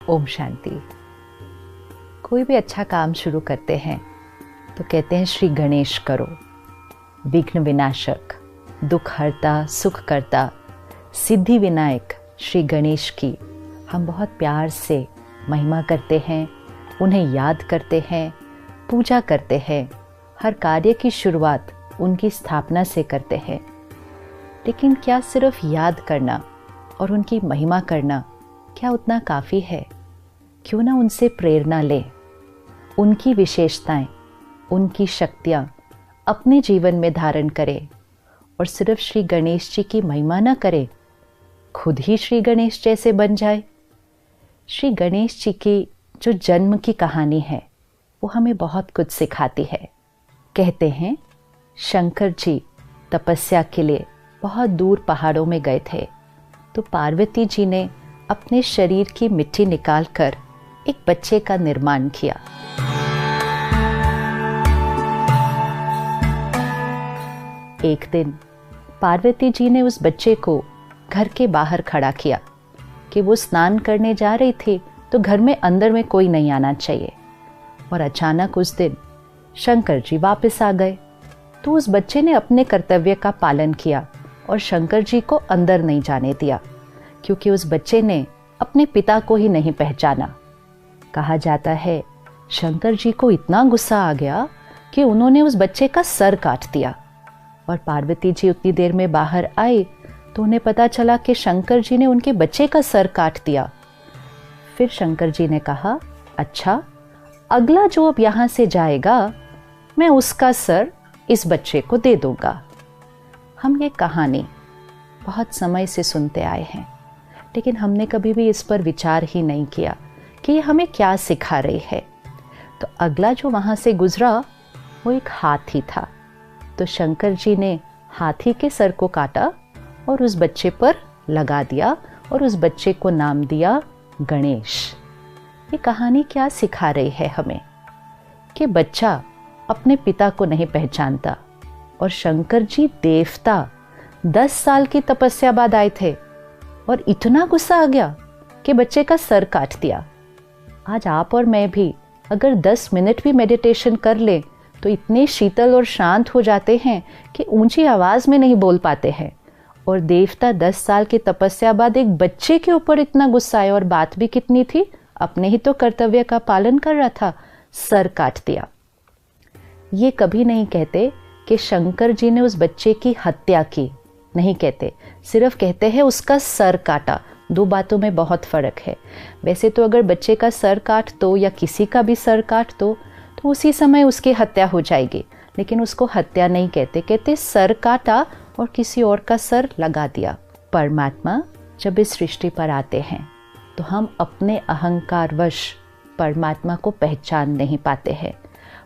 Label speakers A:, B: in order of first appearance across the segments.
A: ओम शांति। कोई भी अच्छा काम शुरू करते हैं तो कहते हैं श्री गणेश करो। विघ्न विनाशक, दुख हरता, सुख करता, सिद्धि विनायक श्री गणेश की हम बहुत प्यार से महिमा करते हैं, उन्हें याद करते हैं, पूजा करते हैं। हर कार्य की शुरुआत उनकी स्थापना से करते हैं। लेकिन क्या सिर्फ याद करना और उनकी महिमा करना क्या उतना काफ़ी है? क्यों ना उनसे प्रेरणा लें, उनकी विशेषताएं, उनकी शक्तियाँ अपने जीवन में धारण करें और सिर्फ श्री गणेश जी की महिमा न करें, खुद ही श्री गणेश जैसे बन जाए। श्री गणेश जी की जो जन्म की कहानी है वो हमें बहुत कुछ सिखाती है। कहते हैं शंकर जी तपस्या के लिए बहुत दूर पहाड़ों में गए थे, तो पार्वती जी ने अपने शरीर की मिट्टी निकालकर एक बच्चे का निर्माण किया। एक दिन पार्वती जी ने उस बच्चे को घर के बाहर खड़ा किया कि वो स्नान करने जा रही थी, तो घर में अंदर में कोई नहीं आना चाहिए। और अचानक उस दिन शंकर जी वापस आ गए, तो उस बच्चे ने अपने कर्तव्य का पालन किया और शंकर जी को अंदर नहीं जाने दिया, क्योंकि उस बच्चे ने अपने पिता को ही नहीं पहचाना। कहा जाता है शंकर जी को इतना गुस्सा आ गया कि उन्होंने उस बच्चे का सर काट दिया। और पार्वती जी उतनी देर में बाहर आई तो उन्हें पता चला कि शंकर जी ने उनके बच्चे का सर काट दिया। फिर शंकर जी ने कहा, अच्छा, अगला जो अब यहाँ से जाएगा मैं उसका सर इस बच्चे को दे दूंगा। हम ये कहानी बहुत समय से सुनते आए हैं, लेकिन हमने कभी भी इस पर विचार ही नहीं किया कि ये हमें क्या सिखा रही है। तो अगला जो वहाँ से गुजरा वो एक हाथी था। तो शंकर जी ने हाथी के सर को काटा और उस बच्चे पर लगा दिया और उस बच्चे को नाम दिया गणेश। ये कहानी क्या सिखा रही है हमें कि बच्चा अपने पिता को नहीं पहचानता। और शंकर जी देवता 10 साल की तपस्या बाद आए थे और इतना गुस्सा आ गया कि बच्चे का सर काट दिया। आज आप और मैं भी अगर 10 मिनट भी मेडिटेशन कर लें तो इतने शीतल और शांत हो जाते हैं कि ऊंची आवाज में नहीं बोल पाते हैं। और देवता 10 साल की तपस्या बाद एक बच्चे के ऊपर इतना गुस्सा आया, और बात भी कितनी थी, अपने ही तो कर्तव्य का पालन कर रहा था, सर काट दिया। ये कभी नहीं कहते कि शंकर जी ने उस बच्चे की हत्या की, नहीं कहते, सिर्फ कहते हैं उसका सर काटा। दो बातों में बहुत फर्क है। वैसे तो अगर बच्चे का सर काट दो या किसी का भी सर काट दो तो उसी समय उसकी हत्या हो जाएगी, लेकिन उसको हत्या नहीं कहते, कहते सर काटा और किसी और का सर लगा दिया। परमात्मा जब इस सृष्टि पर आते हैं तो हम अपने अहंकारवश परमात्मा को पहचान नहीं पाते हैं।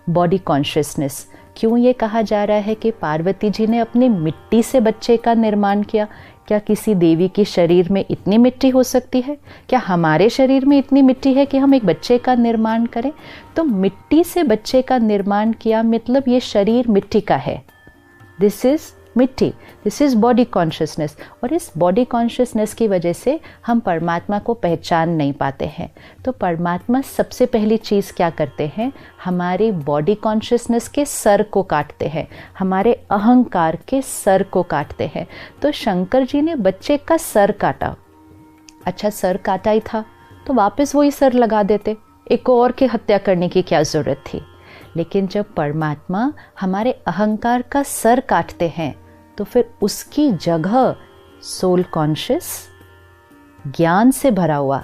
A: बॉडी कॉन्शियसनेस, क्यों ये कहा जा रहा है कि पार्वती जी ने अपनी मिट्टी से बच्चे का निर्माण किया? क्या किसी देवी के शरीर में इतनी मिट्टी हो सकती है? क्या हमारे शरीर में इतनी मिट्टी है कि हम एक बच्चे का निर्माण करें? तो मिट्टी से बच्चे का निर्माण किया मतलब ये शरीर मिट्टी का है। दिस इज मिट्टी, दिस इज बॉडी कॉन्शियसनेस। और इस बॉडी कॉन्शियसनेस की वजह से हम परमात्मा को पहचान नहीं पाते हैं। तो परमात्मा सबसे पहली चीज़ क्या करते हैं, हमारे बॉडी कॉन्शियसनेस के सर को काटते हैं, हमारे अहंकार के सर को काटते हैं। तो शंकर जी ने बच्चे का सर काटा। अच्छा, सर काटा ही था तो वापस वही सर लगा देते, एक और की हत्या करने की क्या ज़रूरत थी? लेकिन जब परमात्मा हमारे अहंकार का सर काटते हैं तो फिर उसकी जगह सोल कॉन्शियस, ज्ञान से भरा हुआ,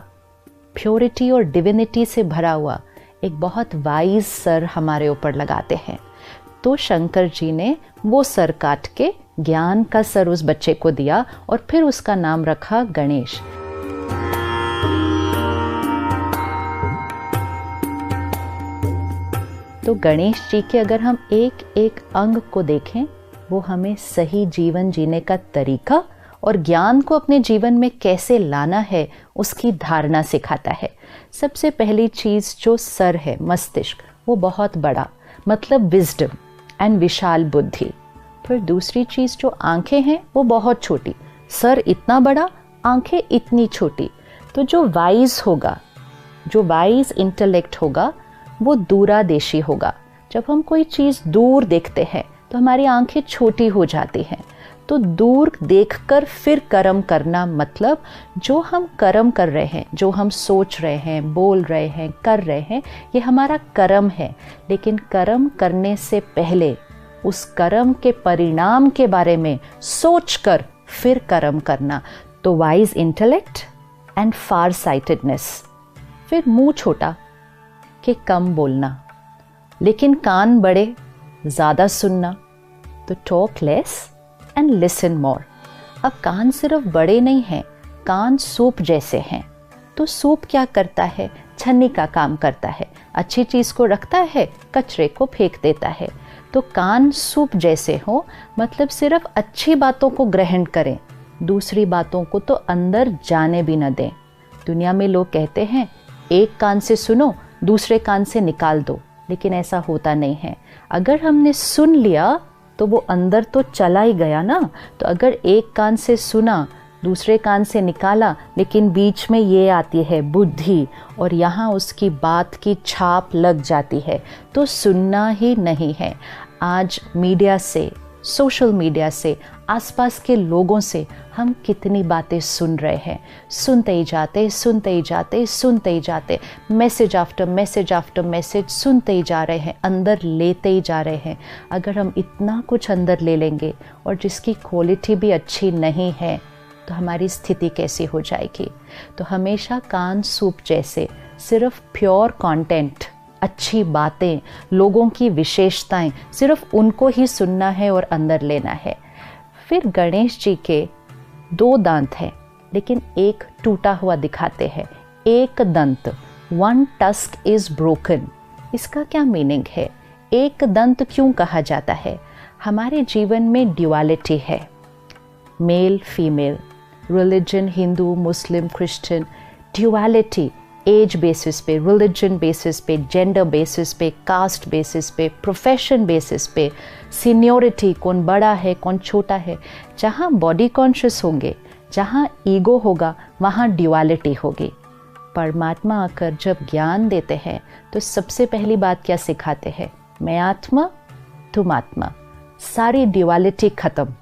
A: प्योरिटी और डिविनिटी से भरा हुआ एक बहुत वाइज सर हमारे ऊपर लगाते हैं। तो शंकर जी ने वो सर काट के ज्ञान का सर उस बच्चे को दिया और फिर उसका नाम रखा गणेश। तो गणेश जी के अगर हम एक एक अंग को देखें, वो हमें सही जीवन जीने का तरीका और ज्ञान को अपने जीवन में कैसे लाना है उसकी धारणा सिखाता है। सबसे पहली चीज़ जो सर है, मस्तिष्क, वो बहुत बड़ा, मतलब विजडम एंड विशाल बुद्धि। फिर दूसरी चीज़ जो आंखें हैं वो बहुत छोटी, सर इतना बड़ा, आंखें इतनी छोटी। तो जो वाइज होगा जो वाइज इंटेलेक्ट होगा वो दूरादेशी होगा। जब हम कोई चीज़ दूर देखते हैं तो हमारी आंखें छोटी हो जाती हैं। तो दूर देखकर फिर कर्म करना मतलब जो हम कर्म कर रहे हैं, जो हम सोच रहे हैं, बोल रहे हैं, कर रहे हैं, ये हमारा कर्म है। लेकिन कर्म करने से पहले उस कर्म के परिणाम के बारे में सोचकर फिर कर्म करना। तो wise intellect and far sightedness. फिर मुंह छोटा कि कम बोलना, लेकिन कान बड़े, ज़्यादा सुनना। तो talk less and listen more. अब कान सिर्फ बड़े नहीं हैं, कान सूप जैसे हैं। तो सूप क्या करता है? छन्नी का काम करता है। अच्छी चीज़ को रखता है, कचरे को फेंक देता है। तो कान सूप जैसे हो मतलब सिर्फ अच्छी बातों को ग्रहण करें, दूसरी बातों को तो अंदर जाने भी न दें। दुनिया में लोग कहते हैं एक कान से सुनो, दूसरे कान से निकाल दो, लेकिन ऐसा होता नहीं है। अगर हमने सुन लिया तो वो अंदर तो चला ही गया ना। तो अगर एक कान से सुना, दूसरे कान से निकाला, लेकिन बीच में ये आती है बुद्धि और यहाँ उसकी बात की छाप लग जाती है, तो सुनना ही नहीं है। आज मीडिया से, सोशल मीडिया से, आसपास के लोगों से हम कितनी बातें सुन रहे हैं। सुनते ही जाते, सुनते ही जाते, सुनते ही जाते, message after message after message सुनते ही जा रहे हैं, अंदर लेते ही जा रहे हैं। अगर हम इतना कुछ अंदर ले लेंगे और जिसकी क्वालिटी भी अच्छी नहीं है तो हमारी स्थिति कैसी हो जाएगी। तो हमेशा कान सूप जैसे सिर्फ प्योर कंटेंट, अच्छी बातें, लोगों की विशेषताएं, सिर्फ उनको ही सुनना है और अंदर लेना है। फिर गणेश जी के 2 दांत हैं, लेकिन एक टूटा हुआ दिखाते हैं। एक दंत, वन टस्क इज ब्रोकन। इसका क्या मीनिंग है? एक दंत क्यों कहा जाता है? हमारे जीवन में ड्युअलिटी है, मेल फीमेल, रिलीजन, हिंदू, मुस्लिम, क्रिश्चियन, ड्युअलिटी। एज बेसिस पे, रिलीजन बेसिस पे, जेंडर बेसिस पे, कास्ट बेसिस पे, प्रोफेशन बेसिस पे, सीनियोरिटी, कौन बड़ा है कौन छोटा है। जहाँ बॉडी कॉन्शियस होंगे, जहाँ ईगो होगा, वहाँ ड्युअलिटी होगी। परमात्मा आकर जब ज्ञान देते हैं तो सबसे पहली बात क्या सिखाते हैं? मैं आत्मा, तुम आत्मा, सारी ड्युअलिटी खत्म।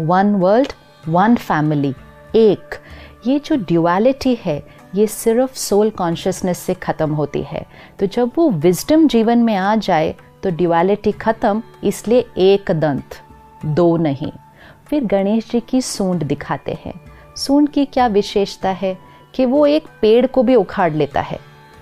A: वन वर्ल्ड, वन फैमिली, एक। ये जो ड्युअलिटी है ये सिर्फ सोल कॉन्शियसनेस से ख़त्म होती है। तो जब वो विजडम जीवन में आ जाए तो ड्युअलिटी ख़त्म, इसलिए एक दंत, 2 नहीं। फिर गणेश जी की सूंड दिखाते हैं। सूंड की क्या विशेषता है कि वो एक पेड़ को भी उखाड़ लेता है,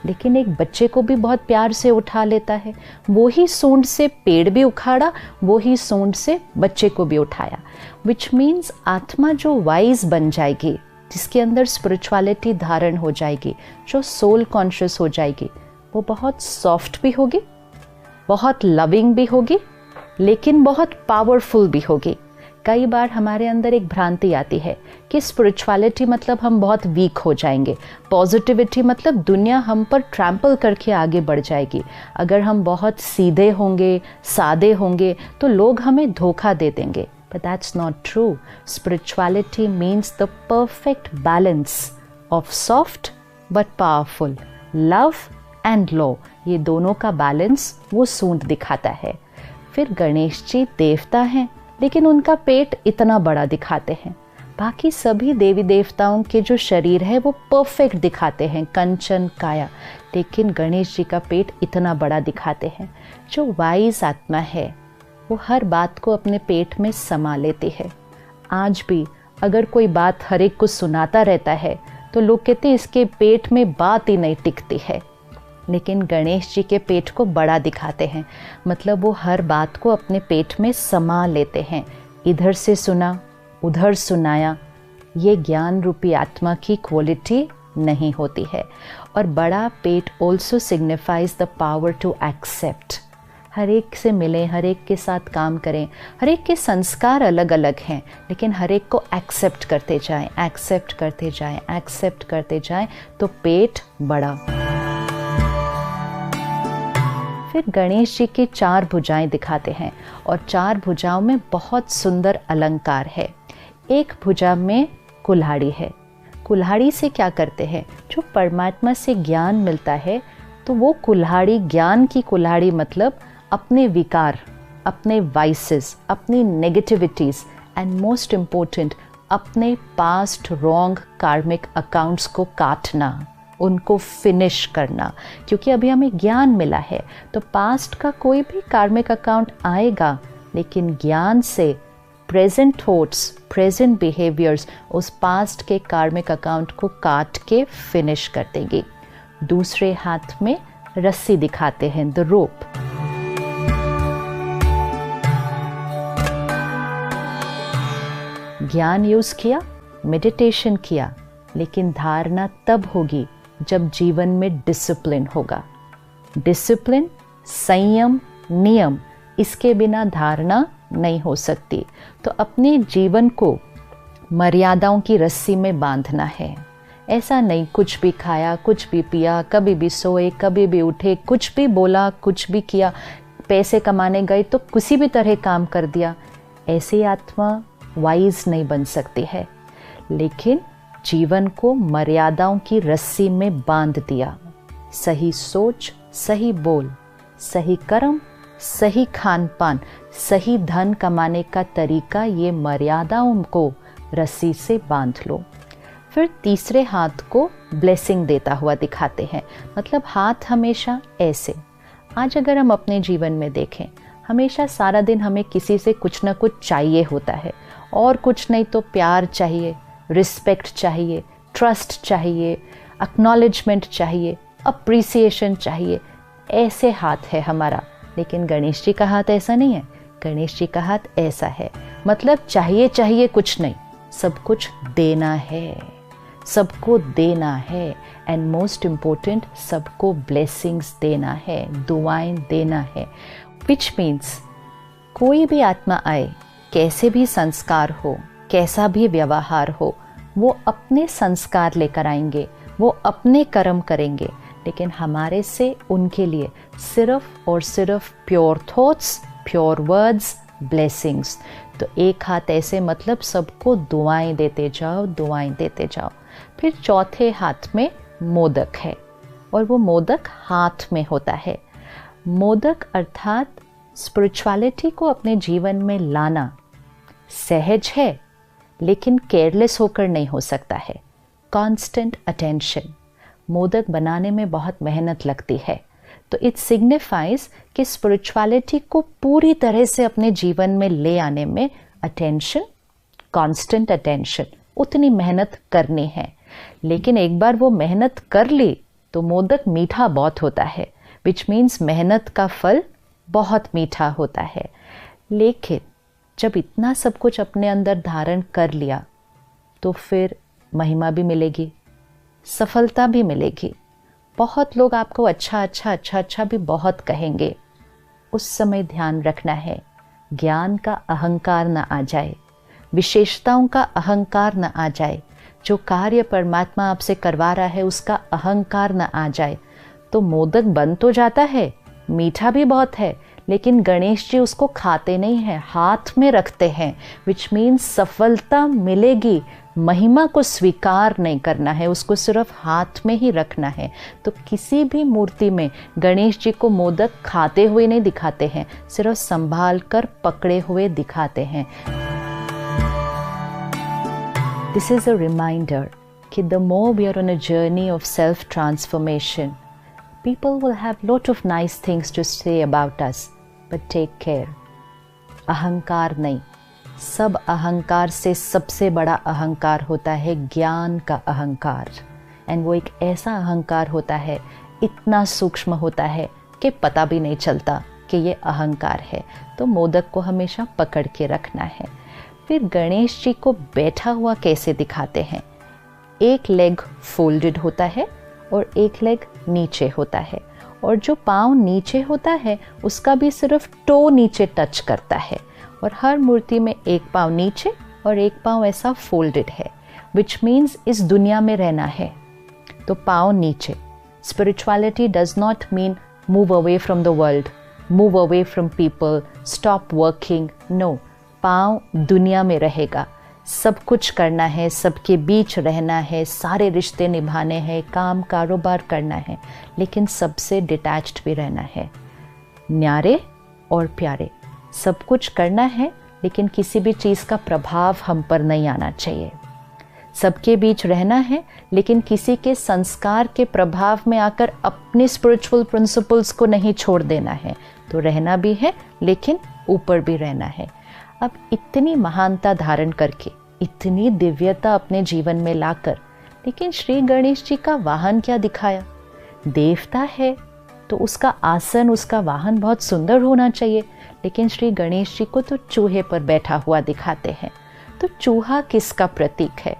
A: लेकिन एक बच्चे को भी बहुत प्यार से उठा लेता है। वो ही सूंड से पेड़ भी उखाड़ा, वो ही सूंड से बच्चे को भी उठाया। विच मीन्स आत्मा जो वाइज बन जाएगी, जिसके अंदर स्पिरिचुअलिटी धारण हो जाएगी, जो सोल कॉन्शियस हो जाएगी, वो बहुत सॉफ्ट भी होगी, बहुत लविंग भी होगी, लेकिन बहुत पावरफुल भी होगी। कई बार हमारे अंदर एक भ्रांति आती है कि स्पिरिचुअलिटी मतलब हम बहुत वीक हो जाएंगे, पॉजिटिविटी मतलब दुनिया हम पर ट्रैम्पल करके आगे बढ़ जाएगी। अगर हम बहुत सीधे होंगे, सादे होंगे तो लोग हमें धोखा दे देंगे। But that's not true. Spirituality means the perfect balance of soft but powerful, love and law. ये दोनों का बैलेंस वो सूंड दिखाता है। फिर गणेश जी देवता हैं, लेकिन उनका पेट इतना बड़ा दिखाते हैं। बाकी सभी देवी देवताओं के जो शरीर है वो परफेक्ट दिखाते हैं, कंचन काया, लेकिन गणेश जी का पेट इतना बड़ा दिखाते हैं। जो वाइज आत्मा है वो हर बात को अपने पेट में समा लेती है। आज भी अगर कोई बात हर एक को सुनाता रहता है तो लोग कहते हैं इसके पेट में बात ही नहीं टिकती है, लेकिन गणेश जी के पेट को बड़ा दिखाते हैं, मतलब वो हर बात को अपने पेट में समा लेते हैं। इधर से सुना, उधर सुनाया, ये ज्ञान रूपी आत्मा की क्वालिटी नहीं होती है। और बड़ा पेट also signifies the power to accept. हर एक से मिलें, हर एक के साथ काम करें। हर एक के संस्कार अलग अलग हैं, लेकिन हर एक को एक्सेप्ट करते जाएं, एक्सेप्ट करते जाएं, एक्सेप्ट करते जाएं, तो पेट बड़ा। फिर गणेश जी की 4 भुजाएं दिखाते हैं और 4 भुजाओं में बहुत सुंदर अलंकार है। एक भुजा में कुल्हाड़ी है। कुल्हाड़ी से क्या करते हैं? जो परमात्मा से ज्ञान मिलता है तो वो कुल्हाड़ी, ज्ञान की कुल्हाड़ी मतलब अपने विकार, अपने वाइसेस, अपनी नेगेटिविटीज़ एंड मोस्ट इम्पोर्टेंट अपने पास्ट रॉन्ग कार्मिक अकाउंट्स को काटना, उनको फिनिश करना। क्योंकि अभी हमें ज्ञान मिला है तो पास्ट का कोई भी कार्मिक अकाउंट आएगा, लेकिन ज्ञान से प्रेजेंट थॉट्स, प्रेजेंट बिहेवियर्स उस पास्ट के कार्मिक अकाउंट को काट के फिनिश कर देंगे। दूसरे हाथ में रस्सी दिखाते हैं, द रोप। ज्ञान यूज किया, मेडिटेशन किया, लेकिन धारणा तब होगी जब जीवन में डिसिप्लिन होगा। डिसिप्लिन, संयम, नियम, इसके बिना धारणा नहीं हो सकती। तो अपने जीवन को मर्यादाओं की रस्सी में बांधना है। ऐसा नहीं कुछ भी खाया, कुछ भी पिया, कभी भी सोए, कभी भी उठे, कुछ भी बोला, कुछ भी किया, पैसे कमाने गए तो किसी भी तरह काम कर दिया। ऐसी आत्मा वाइज नहीं बन सकती है। लेकिन जीवन को मर्यादाओं की रस्सी में बांध दिया। सही सोच, सही बोल, सही कर्म, सही खान पान, सही धन कमाने का तरीका, ये मर्यादाओं को रस्सी से बांध लो। फिर तीसरे हाथ को ब्लेसिंग देता हुआ दिखाते हैं, मतलब हाथ हमेशा ऐसे। आज अगर हम अपने जीवन में देखें, हमेशा सारा दिन हमें किसी से कुछ ना कुछ चाहिए होता है, और कुछ नहीं तो प्यार चाहिए, रिस्पेक्ट चाहिए, ट्रस्ट चाहिए, एक्नॉलेजमेंट चाहिए, अप्रिसिएशन चाहिए। ऐसे हाथ है हमारा। लेकिन गणेश जी का हाथ ऐसा नहीं है। गणेश जी का हाथ ऐसा है, मतलब चाहिए चाहिए कुछ नहीं, सब कुछ देना है, सबको देना है, एंड मोस्ट इम्पोर्टेंट सबको ब्लेसिंग्स देना है, दुआएं देना है। विच मीन्स कोई भी आत्मा आए, कैसे भी संस्कार हो, कैसा भी व्यवहार हो, वो अपने संस्कार लेकर आएंगे, वो अपने कर्म करेंगे, लेकिन हमारे से उनके लिए सिर्फ और सिर्फ pure thoughts, pure words, blessings. तो एक हाथ ऐसे, मतलब सबको दुआएं देते जाओ, दुआएं देते जाओ। फिर चौथे हाथ में मोदक है, और वो मोदक हाथ में होता है। मोदक अर्थात स्पिरिचुअलिटी को अपने जीवन में लाना सहज है, लेकिन केयरलेस होकर नहीं हो सकता है। Constant attention. मोदक बनाने में बहुत मेहनत लगती है, तो इट सिग्निफाइज कि स्पिरिचुअलिटी को पूरी तरह से अपने जीवन में ले आने में अटेंशन, कांस्टेंट अटेंशन, उतनी मेहनत करनी है। लेकिन एक बार वो मेहनत कर ली तो मोदक मीठा बहुत होता है, विच मीन्स मेहनत का फल बहुत मीठा होता है। लेकिन जब इतना सब कुछ अपने अंदर धारण कर लिया तो फिर महिमा भी मिलेगी, सफलता भी मिलेगी। बहुत लोग आपको अच्छा अच्छा अच्छा अच्छा भी बहुत कहेंगे। उस समय ध्यान रखना है ज्ञान का अहंकार न आ जाए, विशेषताओं का अहंकार न आ जाए, जो कार्य परमात्मा आपसे करवा रहा है उसका अहंकार न आ जाए। तो मोदक बन तो जाता है, मीठा भी बहुत है, लेकिन गणेश जी उसको खाते नहीं हैं, हाथ में रखते हैं, विच मीन्स सफलता मिलेगी। महिमा को स्वीकार नहीं करना है, उसको सिर्फ हाथ में ही रखना है। तो किसी भी मूर्ति में गणेश जी को मोदक खाते हुए नहीं दिखाते हैं, सिर्फ संभाल कर पकड़े हुए दिखाते हैं। दिस इज अ रिमाइंडर कि the more we are on a journey of self transformation, people will have lot of nice things to say about us, but take care. अहंकार नहीं, सब अहंकार से सबसे बड़ा अहंकार होता है ज्ञान का अहंकार। एंड वो एक ऐसा अहंकार होता है, इतना सूक्ष्म होता है कि पता भी नहीं चलता कि ये अहंकार है। तो मोदक को हमेशा पकड़ के रखना है। फिर गणेश जी को बैठा हुआ कैसे दिखाते हैं? एक लेग फोल्डेड होता है और एक लेग नीचे होता है, और जो पाँव नीचे होता है उसका भी सिर्फ टो नीचे टच करता है, और हर मूर्ति में एक पाँव नीचे और एक पाँव ऐसा फोल्डेड है, विच मीन्स इस दुनिया में रहना है तो पाँव नीचे। Spirituality does not mean move away from the world, move away from people, stop working. No, पाँव दुनिया में रहेगा, सब कुछ करना है, सबके बीच रहना है, सारे रिश्ते निभाने हैं, काम कारोबार करना है, लेकिन सबसे डिटैच्ड भी रहना है। न्यारे और प्यारे सब कुछ करना है, लेकिन किसी भी चीज़ का प्रभाव हम पर नहीं आना चाहिए। सबके बीच रहना है, लेकिन किसी के संस्कार के प्रभाव में आकर अपने स्पिरिचुअल प्रिंसिपल्स को नहीं छोड़ देना है। तो रहना भी है, लेकिन ऊपर भी रहना है। अब इतनी महानता धारण करके, इतनी दिव्यता अपने जीवन में लाकर, लेकिन श्री गणेश जी का वाहन क्या दिखाया? देवता है तो उसका आसन, उसका वाहन बहुत सुंदर होना चाहिए, लेकिन श्री गणेश जी को तो चूहे पर बैठा हुआ दिखाते हैं। तो चूहा किसका प्रतीक है?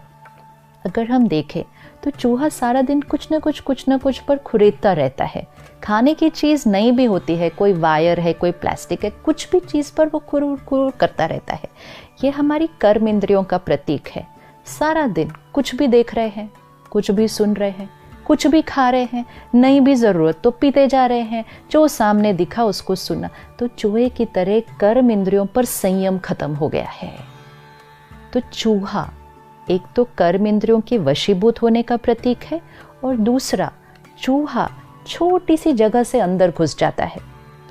A: अगर हम देखें तो चूहा सारा दिन कुछ न कुछ पर खुरेदता रहता है। खाने की चीज़ नई भी होती है, कोई वायर है, कोई प्लास्टिक है, कुछ भी चीज़ पर वो खुर करता रहता है। ये हमारी कर्म इंद्रियों का प्रतीक है। सारा दिन कुछ भी देख रहे हैं, कुछ भी सुन रहे हैं, कुछ भी खा रहे हैं, नहीं भी ज़रूरत तो पीते जा रहे हैं, जो सामने दिखा उसको सुना। तो चूहे की तरह कर्म इंद्रियों पर संयम खत्म हो गया है। तो चूहा एक तो कर्म इंद्रियों के वशीभूत होने का प्रतीक है, और दूसरा चूहा छोटी सी जगह से अंदर घुस जाता है,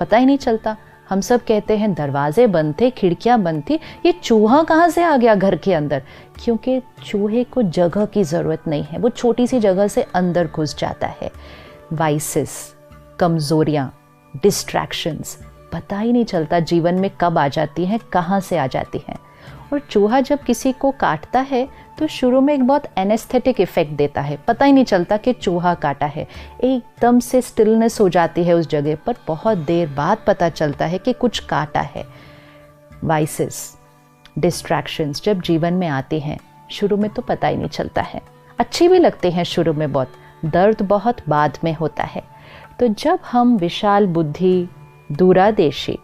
A: पता ही नहीं चलता। हम सब कहते हैं दरवाजे बंद थे, खिड़कियां बंद थी, ये चूहा कहाँ से आ गया घर के अंदर? क्योंकि चूहे को जगह की ज़रूरत नहीं है, वो छोटी सी जगह से अंदर घुस जाता है। वाइसेस, कमज़ोरियाँ, डिस्ट्रैक्शंस, पता ही नहीं चलता जीवन में कब आ जाती हैं, कहाँ से आ जाती हैं। और चूहा जब किसी को काटता है तो शुरू में एक बहुत एनेस्थेटिक इफेक्ट देता है, पता ही नहीं चलता कि चूहा काटा है, एकदम से स्टिलनेस हो जाती है उस जगह पर। बहुत देर बाद पता चलता है कि कुछ काटा है। वाइसेस, डिस्ट्रैक्शंस जब जीवन में आते हैं, शुरू में तो पता ही नहीं चलता है, अच्छी भी लगते हैं शुरू में बहुत, दर्द बहुत बाद में होता है। तो जब हम विशाल बुद्धि, दूरादेशी,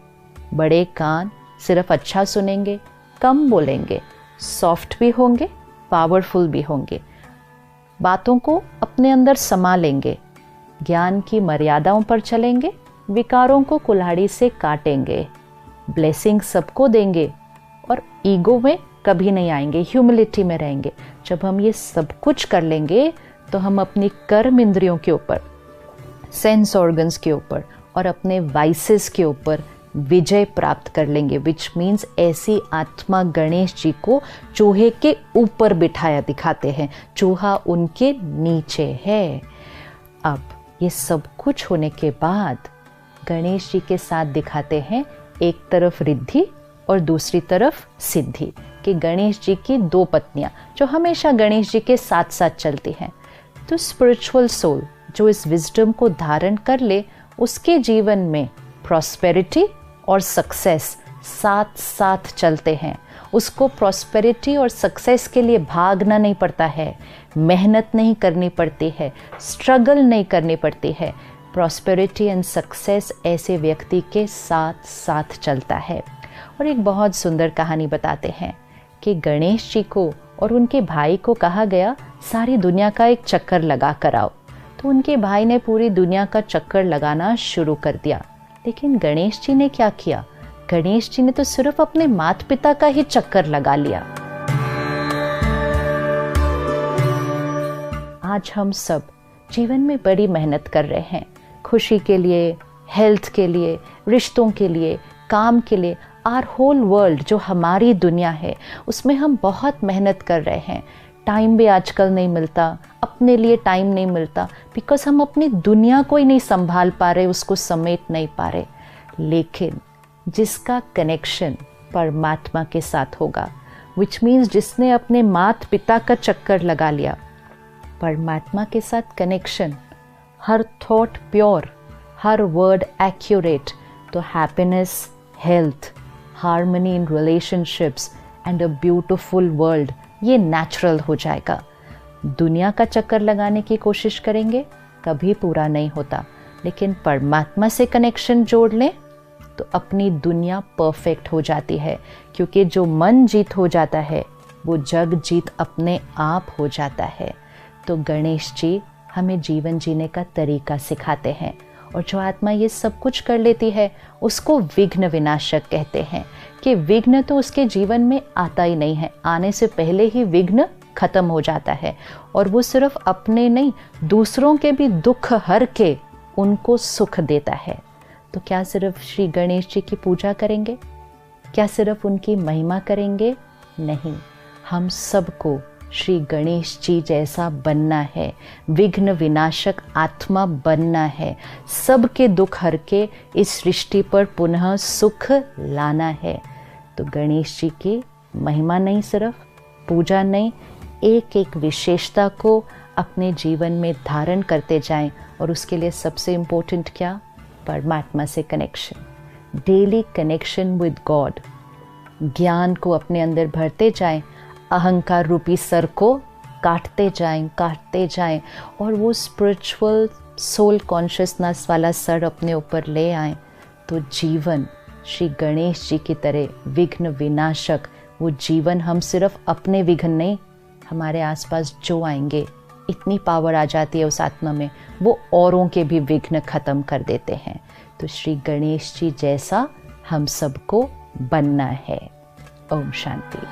A: बड़े कान, सिर्फ अच्छा सुनेंगे, कम बोलेंगे, सॉफ्ट भी होंगे, पावरफुल भी होंगे, बातों को अपने अंदर समा लेंगे, ज्ञान की मर्यादाओं पर चलेंगे, विकारों को कुल्हाड़ी से काटेंगे, ब्लेसिंग सबको देंगे, और ईगो में कभी नहीं आएंगे, ह्यूमिलिटी में रहेंगे। जब हम ये सब कुछ कर लेंगे तो हम अपनी कर्म इंद्रियों के ऊपर, सेंस ऑर्गन्स के ऊपर और अपने वाइसेस के ऊपर विजय प्राप्त कर लेंगे। विच मीन्स ऐसी आत्मा गणेश जी को चूहे के ऊपर बिठाया दिखाते हैं, चूहा उनके नीचे है। अब ये सब कुछ होने के बाद गणेश जी के साथ दिखाते हैं एक तरफ रिद्धि और दूसरी तरफ सिद्धि, कि गणेश जी की दो पत्नियां जो हमेशा गणेश जी के साथ साथ चलती हैं। तो स्पिरिचुअल सोल जो इस विजडम को धारण कर ले, उसके जीवन में प्रॉस्पेरिटी और सक्सेस साथ साथ चलते हैं। उसको प्रॉस्पेरिटी और सक्सेस के लिए भागना नहीं पड़ता है, मेहनत नहीं करनी पड़ती है, स्ट्रगल नहीं करनी पड़ती है। प्रॉस्पेरिटी एंड सक्सेस ऐसे व्यक्ति के साथ साथ चलता है। और एक बहुत सुंदर कहानी बताते हैं कि गणेश जी को और उनके भाई को कहा गया सारी दुनिया का एक चक्कर लगा कर आओ। तो उनके भाई ने पूरी दुनिया का चक्कर लगाना शुरू कर दिया, लेकिन गणेश जी ने क्या किया? गणेश जी ने तो सिर्फ अपने माता पिता का ही चक्कर लगा लिया। आज हम सब जीवन में बड़ी मेहनत कर रहे हैं, खुशी के लिए, हेल्थ के लिए, रिश्तों के लिए, काम के लिए। आवर होल वर्ल्ड जो हमारी दुनिया है उसमें हम बहुत मेहनत कर रहे हैं। टाइम भी आजकल नहीं मिलता, अपने लिए टाइम नहीं मिलता, बिकॉज हम अपनी दुनिया को ही नहीं संभाल पा रहे, उसको समेट नहीं पा रहे। लेकिन जिसका कनेक्शन परमात्मा के साथ होगा, विच मीन्स जिसने अपने माता पिता का चक्कर लगा लिया, परमात्मा के साथ कनेक्शन, हर थॉट प्योर, हर वर्ड एक्यूरेट, तो happiness, health, harmony in relationships and a beautiful world, ये नेचुरल हो जाएगा। दुनिया का चक्कर लगाने की कोशिश करेंगे, कभी पूरा नहीं होता। लेकिन परमात्मा से कनेक्शन जोड़ लें तो अपनी दुनिया परफेक्ट हो जाती है, क्योंकि जो मन जीत हो जाता है वो जग जीत अपने आप हो जाता है। तो गणेश जी हमें जीवन जीने का तरीका सिखाते हैं, और जो आत्मा ये सब कुछ कर लेती है उसको विघ्न विनाशक कहते हैं, कि विघ्न तो उसके जीवन में आता ही नहीं है, आने से पहले ही विघ्न खत्म हो जाता है। और वो सिर्फ अपने नहीं, दूसरों के भी दुख हर के उनको सुख देता है। तो क्या सिर्फ श्री गणेश जी की पूजा करेंगे? क्या सिर्फ उनकी महिमा करेंगे? नहीं, हम सबको श्री गणेश जी जैसा बनना है, विघ्न विनाशक आत्मा बनना है, सबके दुख हर के इस सृष्टि पर पुनः सुख लाना है। तो गणेश जी की महिमा नहीं, सिर्फ पूजा नहीं, एक एक विशेषता को अपने जीवन में धारण करते जाएं। और उसके लिए सबसे इम्पोर्टेंट क्या? परमात्मा से connection, daily connection with God. ज्ञान को अपने अंदर भरते जाएं, अहंकार रूपी सर को काटते जाएं और वो स्पिरिचुअल सोल कॉन्शियसनेस वाला सर अपने ऊपर ले आएं। तो जीवन श्री गणेश जी की तरह विघ्न विनाशक वो जीवन, हम सिर्फ अपने विघ्न नहीं, हमारे आसपास जो आएंगे, इतनी पावर आ जाती है उस आत्मा में, वो औरों के भी विघ्न खत्म कर देते हैं। तो श्री गणेश जी जैसा हम सबको बनना है। ओम शांति।